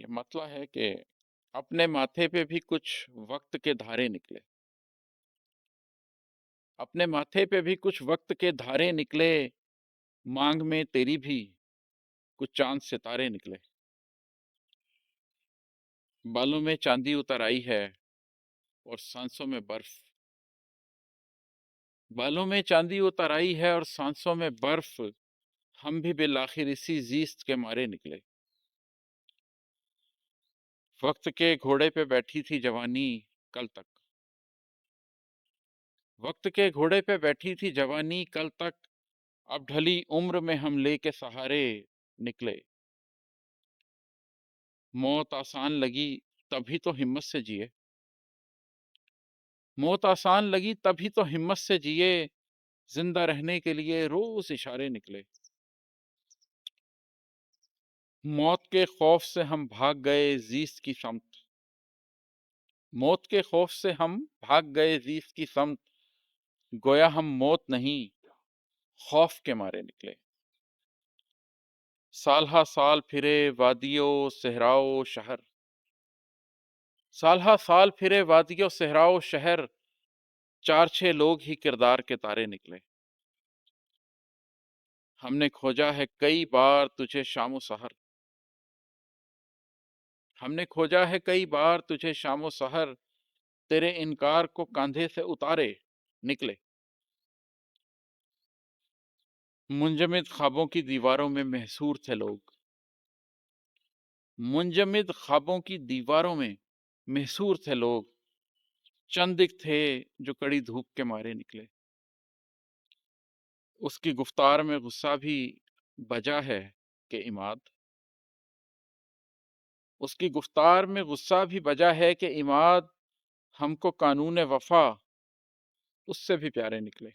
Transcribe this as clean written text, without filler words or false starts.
یہ مطلب ہے کہ اپنے ماتھے پہ بھی کچھ وقت کے دھارے نکلے، اپنے ماتھے پہ بھی کچھ وقت کے دھارے نکلے، مانگ میں تیری بھی کچھ چاند ستارے نکلے، بالوں میں چاندی اتر آئی ہے اور سانسوں میں برف، بالوں میں چاندی اتر آئی ہے اور سانسوں میں برف، ہم بھی بالآخر اسی زیست کے مارے نکلے۔ وقت کے گھوڑے پہ بیٹھی تھی جوانی کل تک، وقت کے گھوڑے پہ بیٹھی تھی جوانی کل تک، اب ڈھلی عمر میں ہم لے کے سہارے نکلے۔ موت آسان لگی تبھی تو ہمت سے جیے، موت آسان لگی تبھی تو ہمت سے جیے، زندہ رہنے کے لیے روز اشارے نکلے۔ موت کے خوف سے ہم بھاگ گئے زیست کی سمت، موت کے خوف سے ہم بھاگ گئے زیست کی سمت، گویا ہم موت نہیں خوف کے مارے نکلے۔ سال ہا سال پھرے وادیوں صحراؤ شہر، سال ہا سال پھرے وادیوں صحراؤ شہر، چار چھ لوگ ہی کردار کے تارے نکلے۔ ہم نے کھوجا ہے کئی بار تجھے شام و سحر، ہم نے کھوجا ہے کئی بار تجھے شام و سحر، تیرے انکار کو کاندھے سے اتارے نکلے۔ منجمد خوابوں کی دیواروں میں محصور تھے لوگ، منجمد خوابوں کی دیواروں میں محصور تھے لوگ، چند ایک تھے جو کڑی دھوپ کے مارے نکلے۔ اس کی گفتار میں غصہ بھی بجا ہے کہ عماد، اس کی گفتار میں غصہ بھی بجا ہے کہ عماد، ہم کو قانون وفا اس سے بھی پیارے نکلے۔